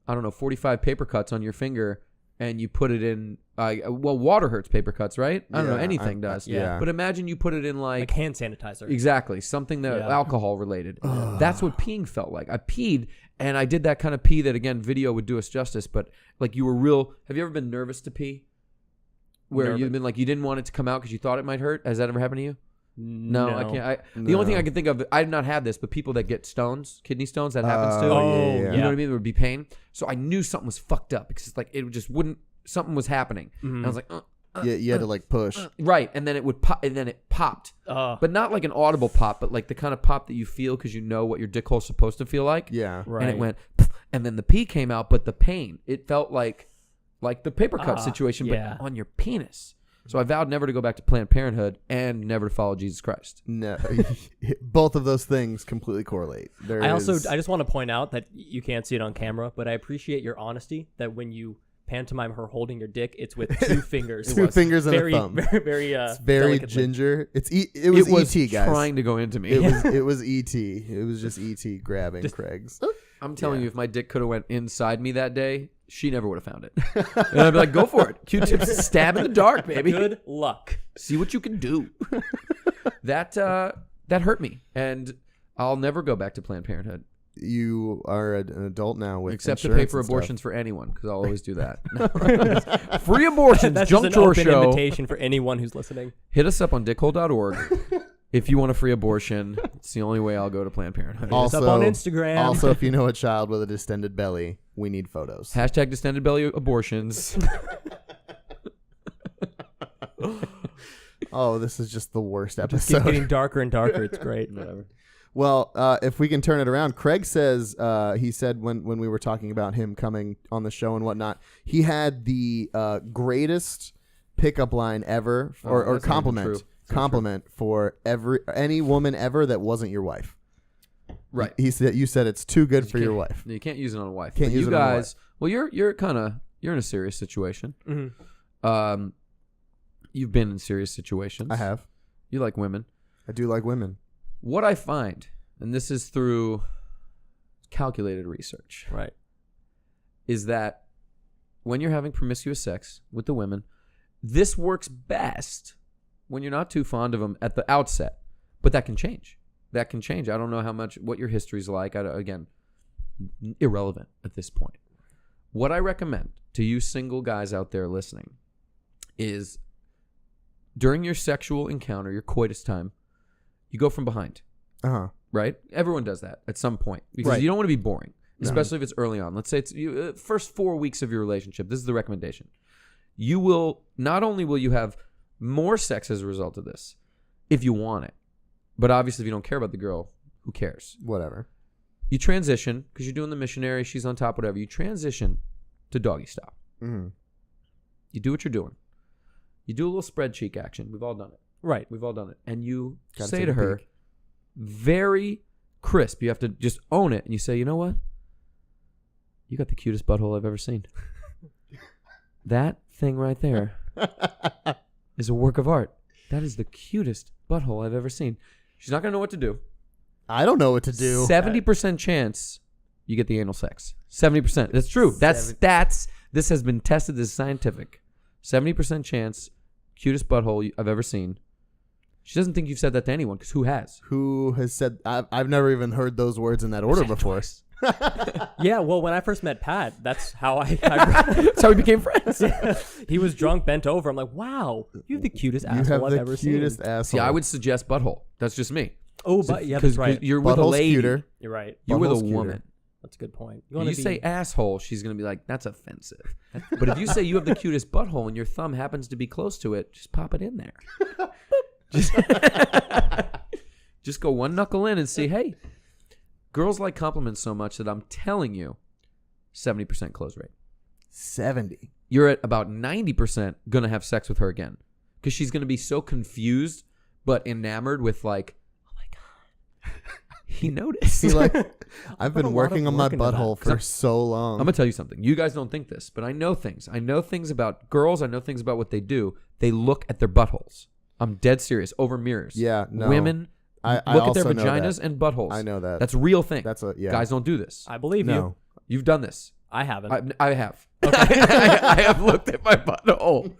45 paper cuts on your finger, and you put it in. Water hurts paper cuts, right? I don't know. Anything does. Yeah. But imagine you put it in like hand sanitizer. Exactly. Something that alcohol related. That's what peeing felt like. I peed, and I did that kind of pee that, again, video would do us justice, but like you were real. Have you ever been nervous to pee? Where you've been like, you didn't want it to come out because you thought it might hurt? Has that ever happened to you? No, I can't. The only thing I can think of, I've not had this, but people that get stones, kidney stones, that happens to. Yeah. You know what I mean? There would be pain. So I knew something was fucked up because it's like it just wouldn't. Something was happening. And I was like, you had to like push. Right, and then it would pop, and then it popped, but not like an audible pop, but like the kind of pop that you feel because you know what your dick hole's supposed to feel like. Yeah, right. And it went, and then the pee came out, but the pain, it felt like the paper cut situation, but on your penis. So I vowed never to go back to Planned Parenthood and never to follow Jesus Christ. No, both of those things completely correlate. I just want to point out that you can't see it on camera, but I appreciate your honesty that when you pantomime her holding your dick, it's with 2 fingers. Two fingers and very, a thumb. Very it's very delicately. ginger. It was E.T. guys. Trying to go into me. It was E.T. It was just E.T. grabbing Craig's. I'm telling you, if my dick could have went inside me that day, she never would have found it. And I'd be like, go for it. Q-tips stab in the dark, baby. Good luck. See what you can do. That hurt me, and I'll never go back to Planned Parenthood. You are an adult now with except to pay for insurance and abortions for anyone, because I'll always do that. Free abortions. That's Jump just to an our open show. invitation for anyone who's listening. Hit us up on dickhole.org if you want a free abortion. It's the only way I'll go to Planned Parenthood. Hit us up on Instagram. Also, if you know a child with a distended belly, we need photos. Hashtag distended belly abortions. Oh, this is just the worst Just episode. keep getting darker and darker. It's great. Whatever. Well, if we can turn it around, Craig says he said when we were talking about him coming on the show and whatnot, he had the greatest pickup line ever, or that's not even true. compliment for any woman ever that wasn't your wife. Right. He said you said it's too good for your wife. You can't use it on a wife. Can't But use you it on a guys. Well, you're in a serious situation. Mm-hmm. You've been in serious situations. I have. You like women. I do like women. What I find, and this is through calculated research, Right. is that when you're having promiscuous sex with the women, this works best when you're not too fond of them at the outset. But that can change. That can change. I don't know what your history's like. Again, irrelevant at this point. What I recommend to you single guys out there listening is during your sexual encounter, your coitus time, you go from behind. Right? Everyone does that at some point because you don't want to be boring, especially if it's early on. Let's say it's first 4 weeks of your relationship. This is the recommendation. You will not only will you have more sex as a result of this, if you want it, but obviously if you don't care about the girl, who cares? Whatever. You transition because you're doing the missionary. She's on top, whatever. You transition to doggy style. Mm-hmm. You do what you're doing. You do a little spread cheek action. We've all done it. Right. We've all done it. And you Gotta say take to a her, peek. very crisp. You have to just own it. And you say, you know what? You got the cutest butthole I've ever seen. That thing right there is a work of art. That is the cutest butthole I've ever seen. She's not going to know what to do. I don't know what to do. 70% chance you get the anal sex. 70%. That's true. That's stats. This has been tested. This is scientific. 70% chance, cutest butthole I've ever seen. She doesn't think you've said that to anyone, because who has? Who has said? I've never even heard those words in that order before. Yeah, well, when I first met Pat, that's how I That's how we became friends. he was drunk, bent over. I'm like, wow, you have the cutest You have asshole I've the ever cutest seen. asshole. See, I would suggest butthole. That's just me. Oh, but yeah, that's right. You're with a Butthole's lady. cuter. You're right. You're with a Butthole's cuter. woman. That's a good point. You say asshole, she's going to be like, that's offensive. But if you say you have the cutest butthole and your thumb happens to be close to it, just pop it in there. Just go one knuckle in and see, hey, girls like compliments so much that I'm telling you, 70% close rate. 70. You're at about 90% going to have sex with her again. Because she's going to be so confused but enamored with like, oh my God, he noticed. I've put a been lot working of on my work into that. butthole for so long. I'm going to tell you something. You guys don't think this, but I know things. I know things about girls. I know things about what they do. They look at their buttholes. I'm dead serious. Over mirrors. Yeah, no. Women I look at their also know vaginas that. and buttholes. I know that. That's a real thing. Yeah. Guys don't do this. I believe No. You've done this. I haven't. I have. I have looked at my butthole.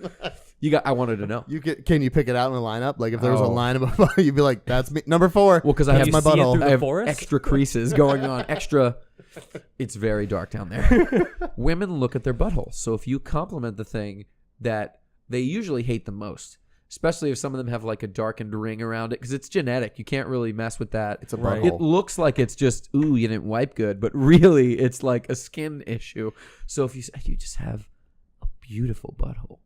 I wanted to know. Can you pick it out in a lineup? Like if there was a Oh. line above, you'd be like, "That's me, number 4." Well, because I That's have my see it butthole. through I the have forest? extra creases going on. Extra. It's very dark down there. Women look at their buttholes. So if you compliment the thing that they usually hate the most, especially if some of them have like a darkened ring around it, because it's genetic. You can't really mess with that. It's a Right. butthole. It looks like it's just, ooh, you didn't wipe good, but really it's like a skin issue. So if you just have a beautiful butthole,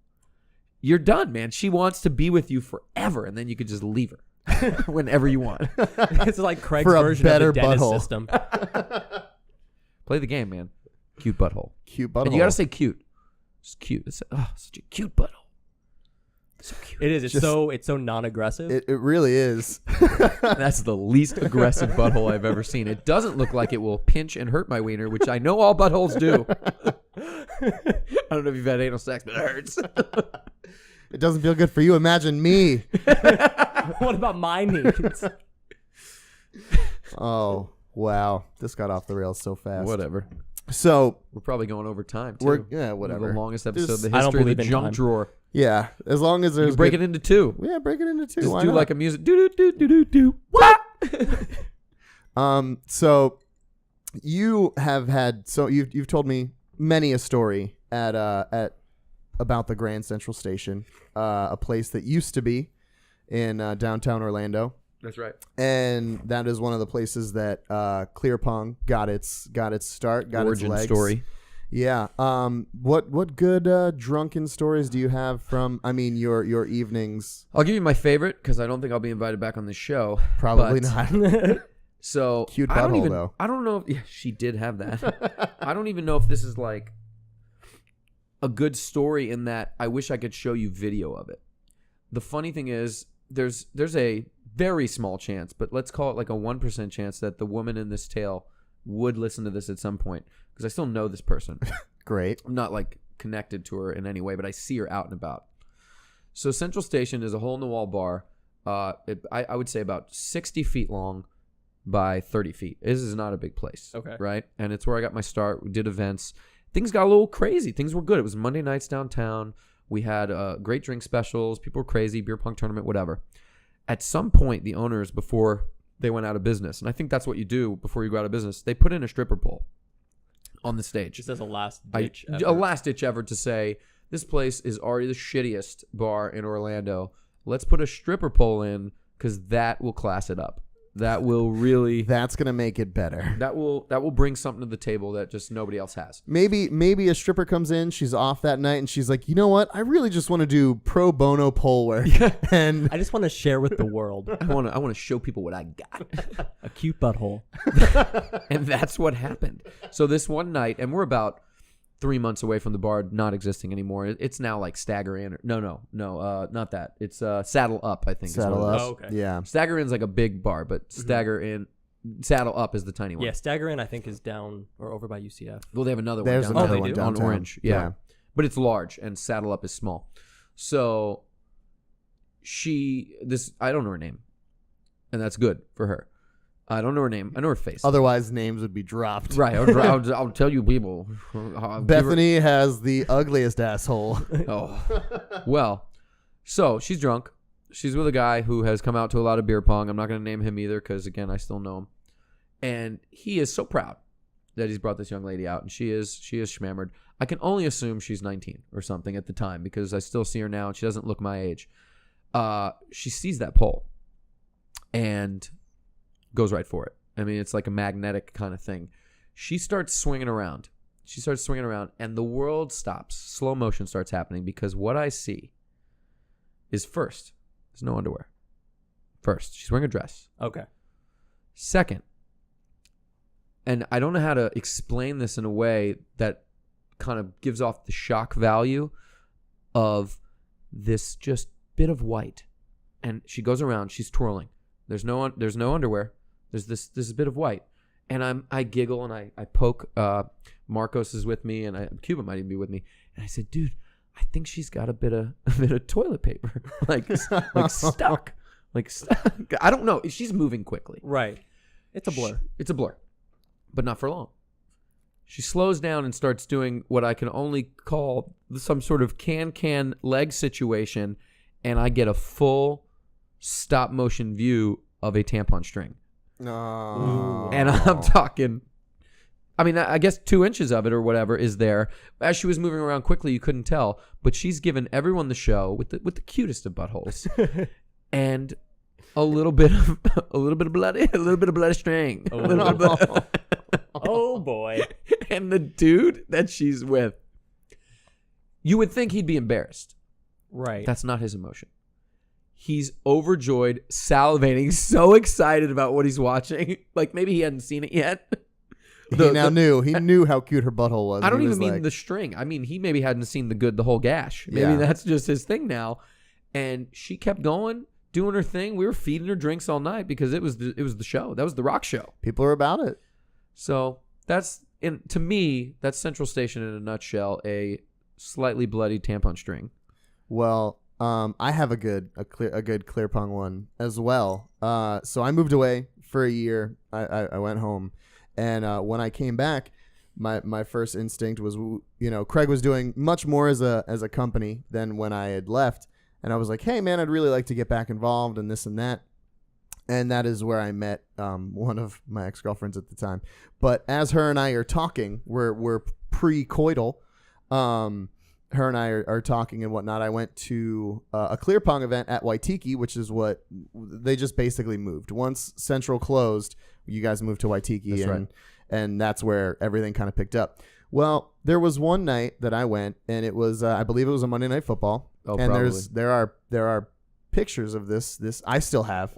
you're done, man. She wants to be with you forever, and then you could just leave her whenever you want. It's like Craig's For a version better of the dentist butthole. system. Play the game, man. Cute butthole. Cute butthole. And you got to say cute. It's cute. It's such a cute butthole. So cute. It is. It's Just- so non-aggressive. It really is. That's the least aggressive butthole I've ever seen. It doesn't look like it will pinch and hurt my wiener, which I know all buttholes do. I don't know if you've had anal sex, but it hurts. It doesn't feel good for you. Imagine me. What about my needs? Oh, Wow, this got off the rails so fast. Whatever. So We're probably going over time too. we're The longest episode There's- in the I don't history of the believe in junk time. drawer. yeah, as long as there's You break good- it into two. Yeah, break it into two. Just Why do not? like a music. Do do do do do do. What? So you have had you've told me many a story at about the Grand Central Station, a place that used to be in downtown Orlando, That's right. and that is one of the places that Clear Pong got its start, got Origin its legs. story. Yeah. What good drunken stories do you have from? I mean, your evenings. I'll give you my favorite because I don't think I'll be invited back on this show. Probably but- not. So Cute I don't butthole, even. though. I don't know if she did have that. I don't even know if this is like a good story in that I wish I could show you video of it. The funny thing is, there's a very small chance, but let's call it like a 1% chance that the woman in this tale would listen to this at some point because I still know this person. Great. I'm not like connected to her in any way, but I see her out and about. So Central Station is a hole-in-the-wall bar. I would say about 60 feet long by 30 feet. This is not a big place. Okay. Right? And it's where I got my start. We did events. Things got a little crazy. Things were good. It was Monday nights downtown. We had great drink specials. People were crazy. Beer pong tournament, whatever. At some point, the owners, before they went out of business, and I think that's what you do before you go out of business, they put in a stripper pole on the stage. Just as a last A ditch. last ditch effort to say, this place is already the shittiest bar in Orlando. Let's put a stripper pole in because that will class it up. That will really That's gonna make it better. that will bring something to the table that just nobody else has. Maybe a stripper comes in, she's off that night, and she's like, you know what? I really just want to do pro bono pole work. And I just want to share with the world I want to show people what I got. a cute butthole. And that's what happened. So this one night, and we're about 3 months away from the bar not existing anymore. It's now like Stagger Inn. No, not that. It's Saddle Up, I think. Saddle is what it Up. is. Oh, okay. Yeah. Stagger Inn's like a big bar, but Stagger Inn, Saddle Up is the tiny one. Yeah, Stagger Inn I think is down or over by UCF. Well, they have another There's one. another they one do? on downtown. Orange. Yeah. But it's large, and Saddle Up is small. So I don't know her name, and that's good for her. I don't know her name. I know her face. Otherwise, names would be dropped. Right. I'll tell you people. I'll give her- Bethany has the ugliest asshole. Oh. Well, so she's drunk. She's with a guy who has come out to a lot of beer pong. I'm not going to name him either because, again, I still know him. And he is so proud that he's brought this young lady out, and she is schmammered. I can only assume she's 19 or something at the time because I still see her now, and she doesn't look my age. She sees that pole and goes right for it. I mean, it's like a magnetic kind of thing. She starts swinging around. And the world stops. Slow motion starts happening because what I see is first, there's no underwear. First, she's wearing a dress. Okay. Second, and I don't know how to explain this in a way that kind of gives off the shock value of this just bit of white. And she goes around, she's twirling. There's no underwear. There's this bit of white. And I giggle and I poke. Marcos is with me, and Cuba might even be with me. And I said, dude, I think she's got a bit of toilet paper, like stuck. I don't know. She's moving quickly. Right. It's a blur. It's a blur, but not for long. She slows down and starts doing what I can only call some sort of can leg situation, and I get a full stop motion view of a tampon string. No. And I'm talking, I mean, I guess 2 inches of it or whatever is there. As she was moving around quickly, you couldn't tell, but she's given everyone the show with the cutest of buttholes, and a little bit of bloody string. A little bit of blood. Oh boy. And the dude that she's with, you would think he'd be embarrassed. Right. That's not his emotion. He's overjoyed, salivating, so excited about what he's watching. Like maybe he hadn't seen it yet. He knew how cute her butthole was. I don't He even was mean like, the string. I mean, he maybe hadn't seen the whole gash. Maybe Yeah. that's just his thing now. And she kept going, doing her thing. We were feeding her drinks all night because it was the show. That was the rock show. people are about it. So to me, that's Central Station in a nutshell, a slightly bloody tampon string. Well, I have a good clear pong one as well. So I moved away for a year. I went home, and when I came back, my first instinct was, Craig was doing much more as a company than when I had left, and I was like, hey man, I'd really like to get back involved and this and that. And that is where I met one of my ex-girlfriends at the time. But as her and I are talking, we're pre-coital. Her and I are talking and whatnot. I went to a clear pong event at Waitiki, which is what they just basically moved. Once Central closed, you guys moved to Waitiki, and that's where everything kind of picked up. Well, there was one night that I went, and it was I believe it was a Monday Night Football. Oh, and probably. there are pictures of this I still have.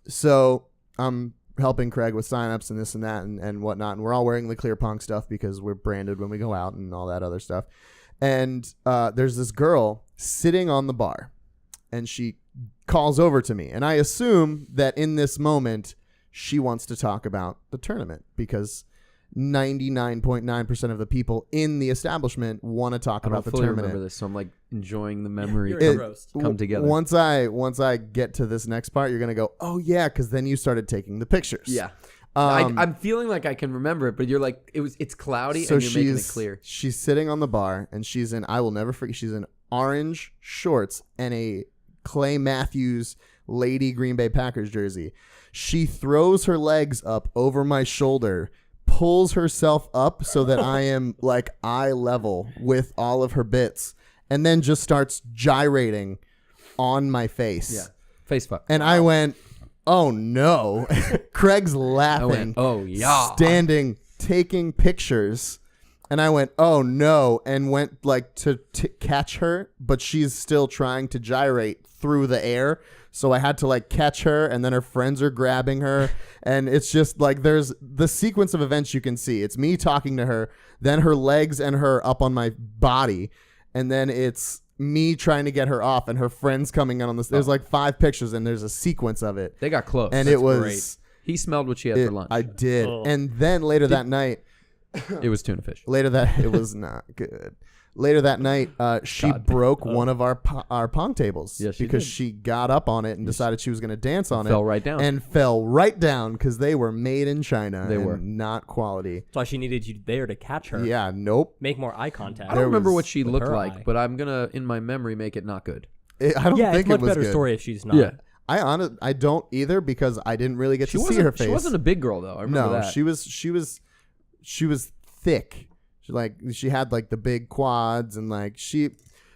So I'm helping Craig with signups and this and that and whatnot, and we're all wearing the clear pong stuff because we're branded when we go out and all that other stuff. And there's this girl sitting on the bar, and she calls over to me, and I assume that in this moment she wants to talk about the tournament because 99.9% of the people in the establishment want to talk about the fully tournament. remember this, so I'm like enjoying the memory You're engrossed. come together. Once I get to this next part, you're gonna go, oh yeah, because then you started taking the pictures. Yeah. Um, I'm feeling like I can remember it, but you're like it's cloudy so and you're making it clear. She's sitting on the bar, and she's in, I will never forget, she's in orange shorts and a Clay Matthews Lady Green Bay Packers jersey. She throws her legs up over my shoulder, pulls herself up so that I am like eye level with all of her bits, and then just starts gyrating on my face. Yeah. Face fuck. And I went, oh no. Craig's laughing. I went, oh yeah. Standing, taking pictures. And I went, oh no. And went like to catch her, but she's still trying to gyrate through the air. So I had to like catch her, and then her friends are grabbing her. And it's just like there's the sequence of events you can see. It's me talking to her, then her legs and her up on my body. And then it's me trying to get her off and her friends coming in on this. There's like 5 pictures, and there's a sequence of it. They got close. And That's it was great. He smelled what she had for lunch. I did. Oh. And then later that night, It was tuna fish. it was not good. Later that night, she broke one of our pong tables. Yes, she because did. she got up on it and decided she was going to dance on it. Fell right down. And fell right down because they were made in China. They and were. not quality. That's why she needed you there to catch her. Yeah, nope. Make more eye contact. I don't remember was- what she with looked her like, eye. but I'm gonna in my memory make it not good. I don't Yeah, think it's much it was better good. story if she's not. Yeah. I don't either because I didn't really get She to see wasn't her face. She wasn't a big girl though. I remember No, that. she was thick. She had like the big quads and like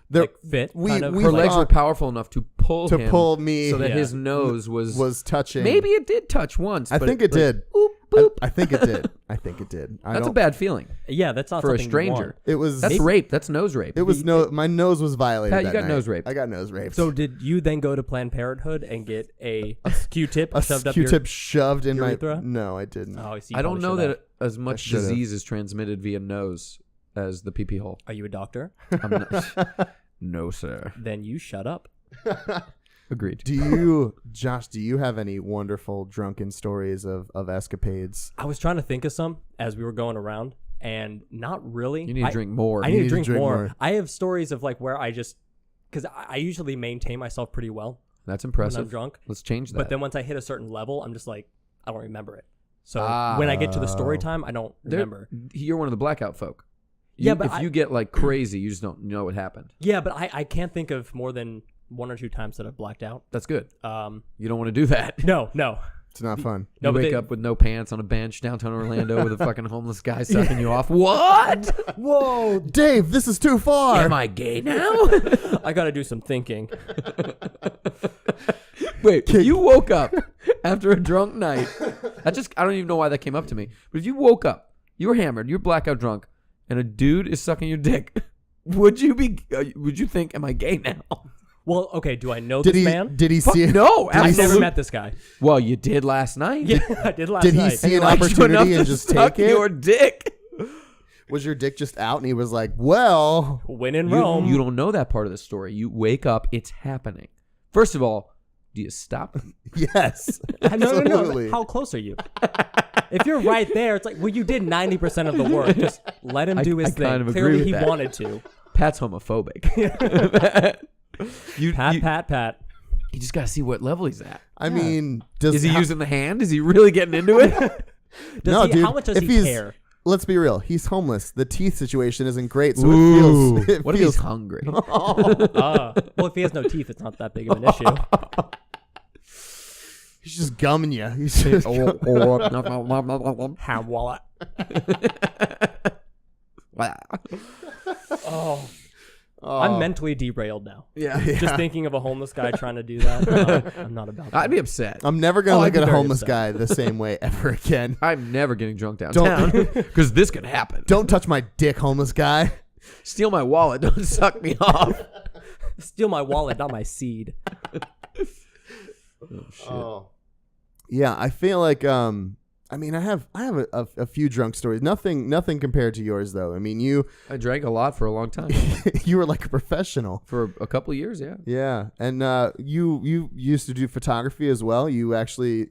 Like fit, kind of. Her legs thought were powerful enough to pull to him pull me so that Yeah. his nose was touching. maybe it did touch once. I but think it did. Boop, boop. I think it did. I think it did. That's a bad feeling Yeah, that's not for a something you stranger. want. It was. That's rape. That's nose rape. It was my nose was violated. Pat, you that got night. nose raped. I got nose raped. So did you then go to Planned Parenthood and get a Q-tip a shoved up Q-tip your... shoved in urethra? my. No, I didn't. Oh, I see. I don't know Probably that as much should've. disease is transmitted via nose as the pee hole. Are you a doctor? I'm not, no, sir. Then you shut up. Agreed. Do you, Josh? Do you have any wonderful drunken stories of escapades? I was trying to think of some as we were going around, and not really. You need to drink more. I You need to drink more. more. I have stories of like where I just, because I usually maintain myself pretty well That's when impressive. I'm drunk. Let's change that. But then once I hit a certain level, I'm just like, I don't remember it. So when I get to the story time, I don't remember. You're one of the blackout folk. Yeah, but if you get like crazy, you just don't know what happened. Yeah, but I can't think of more than 1 or 2 times that I've blacked out. That's good. No, You don't want to do that. no. It's not fun. No, You but wake up with no pants on a bench downtown Orlando with a fucking homeless guy sucking you off. What? Whoa, Dave, this is too far. Am I gay now? I got to do some thinking. Wait, if you woke up after a drunk night, I don't even know why that came up to me. But if you woke up, you were hammered, you're blackout drunk, and a dude is sucking your dick, would you think, am I gay now? Well, okay, do I know Did this he? man? Did he Fuck see? no, I've never absolutely. met this guy. Well, you did last night. Yeah, I did last Did he night. see an Liked you enough opportunity to and just suck take it? your dick. Was your dick just out and he was like, "Well, When in Rome. You don't know that part of the story. You wake up, it's happening. First of all, do you stop? yes, No. absolutely." How close are you? If you're right there, it's like, well, you did 90% of the work. Just let him do his I thing. kind of agree Clearly, with he that. wanted to. Pat's homophobic. Pat. You just got to see what level he's at. I mean, Is he using the hand? Is he really getting into it? Dude, how much does he care? Let's be real. He's homeless. The teeth situation isn't great, so Ooh. it feels. What if he's hungry? Well, if he has no teeth, it's not that big of an issue. He's just gumming you. He's just Ham wallet. Oh. I'm mentally derailed now. Yeah. Just thinking of a homeless guy trying to do that. I'm not about that. I'd be upset. I'm never gonna look I'd be at a very homeless upset. guy the same way ever again. I'm never getting drunk downtown because this could happen. Don't touch my dick, homeless guy. Steal my wallet. Don't suck me off. Steal my wallet, not my seed. Oh, shit. Oh. Yeah, I feel like I mean, I have a few drunk stories. Nothing compared to yours though. I mean, I drank a lot for a long time. you were like a professional For a couple of years, yeah. Yeah, and you used to do photography as well. You actually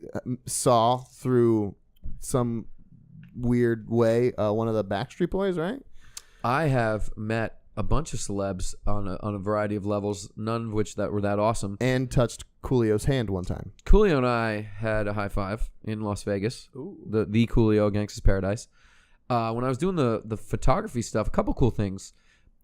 saw through some weird way one of the Backstreet Boys, right? I have met a bunch of celebs on a variety of levels, none of which that were that awesome. And touched Coolio's hand one time. Coolio and I had a high five in Las Vegas. Ooh. The Coolio, Gangsta's Paradise. When I was doing the photography stuff, a couple cool things.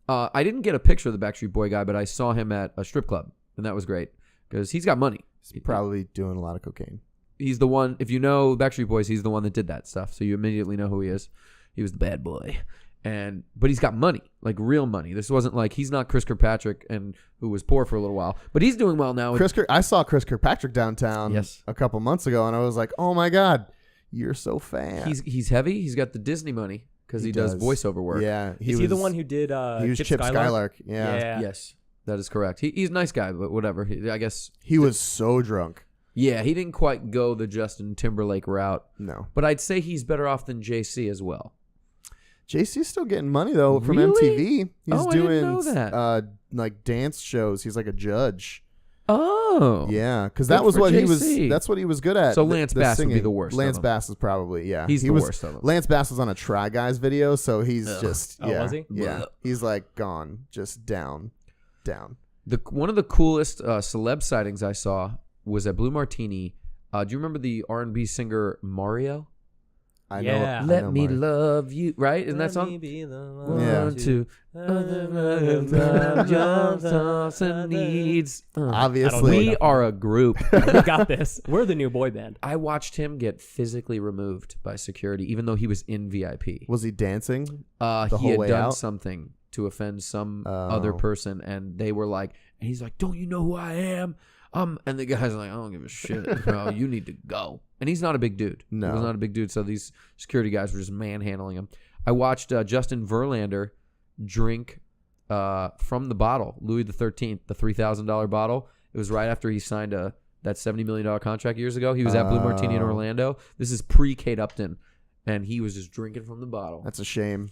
I didn't get a picture of the Backstreet Boy guy, but I saw him at a strip club, and that was great because he's got money. He's probably doing a lot of cocaine. He's the one. If you know Backstreet Boys, he's the one that did that stuff, so you immediately know who he is. He was the bad boy. But he's got money, like real money. This wasn't like he's not Chris Kirkpatrick and who was poor for a little while, but he's doing well now. I saw Chris Kirkpatrick downtown a couple months ago, and I was like, oh my God, you're so fat. He's heavy. He's got the Disney money because he does voiceover work. Yeah, Is he the one who did he was Chip Skylark. Yeah. Yes, that is correct. He's a nice guy, but whatever. I guess He was so drunk. Yeah, he didn't quite go the Justin Timberlake route. No. But I'd say he's better off than JC as well. JC's still getting money though from Really? MTV. He's I doing didn't know that. like dance shows. He's like a judge. Oh. Yeah, because Good that was for what he was. JC. That's what he was good at. So Lance Bass would be singing. the worst of Lance them. Bass is probably He's the worst of them. Lance Bass was on a Try Guys video, so he's just Oh, was he? Yeah, Ugh. he's like gone, just down. One of the coolest celeb sightings I saw was at Blue Martini. Do you remember the R&B singer Mario? I Yeah. know. Let me love you, right? Isn't that song? Yeah. 1, 2. Johnson needs. Obviously, We are a group. We got this. We're the new boy band. I watched him get physically removed by security, even though he was in VIP. was he dancing? He whole had way done out? something to offend some other person, and they were like, and he's like, "Don't you know who I am?" And the guy's like, "I don't give a shit, bro. You need to go." And he's not a big dude. No. He's not a big dude. So these security guys were just manhandling him. I watched Justin Verlander drink from the bottle, Louis XIII, the $3,000 bottle. It was right after he signed that $70 million contract years ago. He was at Blue Martini in Orlando. This is pre-Kate Upton, and he was just drinking from the bottle. That's a shame.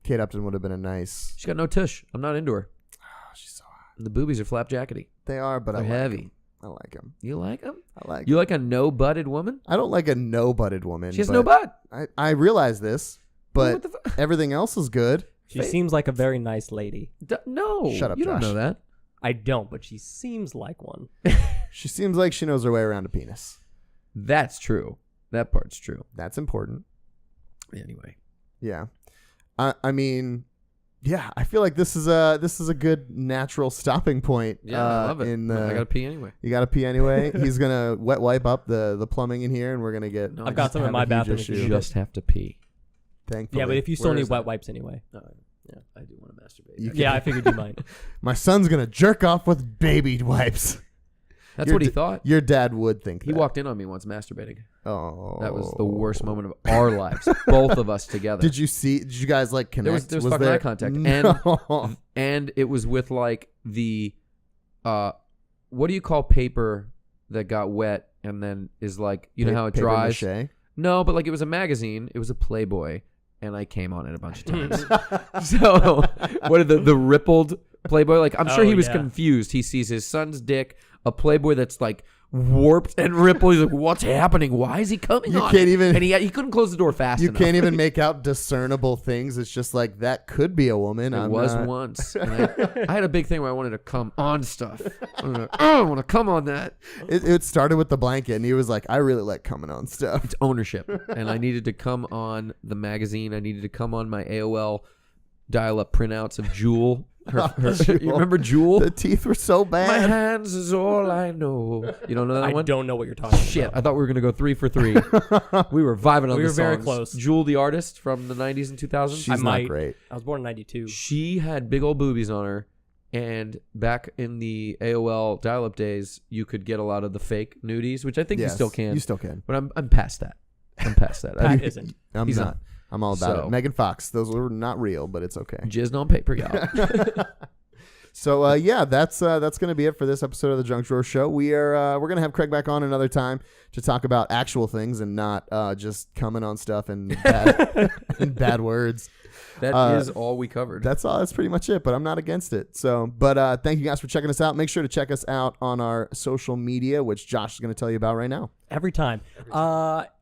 Kate Upton would have been a nice. She's got no tush. I'm not into her. Oh, she's so hot. And the boobies are flapjackety. They are, but They're I like heavy. 'em. I like them. You like them? I like. You like a no-butted woman? I don't like a no-butted woman. She has but no butt. I realize this, but What the everything else is good. She seems like a very nice lady. No. Shut up, You don't Josh. know that. I don't, but she seems like one. She seems like she knows her way around a penis. That's true. That part's true. That's important. Anyway. Yeah. I mean, yeah, I feel like this is a good natural stopping point. Yeah, I love it. I gotta pee anyway. You gotta pee anyway. He's gonna wet wipe up the plumbing in here, and we're gonna get. No, I've got some in my bathroom. If you You need it. just have to pee. Thankfully. Yeah, but if you still Where need is wet that? wipes anyway. Yeah, I do want to masturbate. Yeah, I figured you might. My son's gonna jerk off with baby wipes. That's what he thought. Your dad would think He that. walked in on me once masturbating. Oh, That was the worst moment of our lives, both of us together. Did you guys like connect? There was fucking eye contact, No. and it was with like the, what do you call paper that got wet and then is like you know how it Paper dries? mache? No, but like it was a magazine. It was a Playboy, and I came on it a bunch of times. So what are the rippled Playboy. Like, I'm sure Oh, he was yeah. confused. He sees his son's dick, a Playboy that's like warped and rippled. He's like, what's happening? Why is he coming You on can't it? even- And he couldn't close the door fast You enough. can't even make out discernible things. It's just like, that could be a woman. It I'm was not- once. And I had a big thing where I wanted to come on stuff. I want to come on that. It started with the blanket, and he was like, I really like coming on stuff. It's ownership. And I needed to come on the magazine. I needed to come on my AOL dial-up printouts of Jewel. Jewel. You remember Jewel? The teeth were so My bad. hands is all I know. You don't know that I one? don't know what you're talking Shit, about. I thought we were going to go 3 for 3. We were vibing on We the were very songs. close. Jewel the artist from the 90s and 2000s. She's I not might. great. I was born in 92. She had big old boobies on her. And back in the AOL dial-up days, you could get a lot of the fake nudies, which I think you Yes, still can. You still can. But I'm past that. I'm past that. Pat isn't. I'm He's not. not. I'm all about So- it. Megan Fox. Those were not real, but it's okay. Jizzed on paper, y'all. So yeah, that's gonna be it for this episode of the Junk Drawer Show. We're gonna have Craig back on another time to talk about actual things and not just coming on stuff and bad, and bad words. That is all we covered. That's all. That's pretty much it. But I'm not against it. So, but thank you guys for checking us out. Make sure to check us out on our social media, which Josh is gonna tell you about right now. Every time.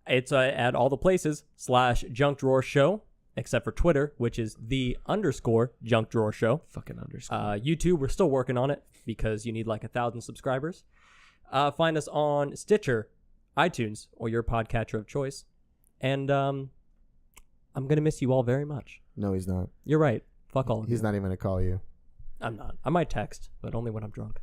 It's at all the places /Junk Drawer Show, except for Twitter, which is _Junk Drawer Show. Fucking underscore. YouTube, we're still working on it because you need like 1,000 subscribers. Find us on Stitcher, iTunes, or your podcatcher of choice. And I'm going to miss you all very much. No, he's not. You're right. Fuck all of you. He's not even gonna call you. I'm not. I might text, but only when I'm drunk.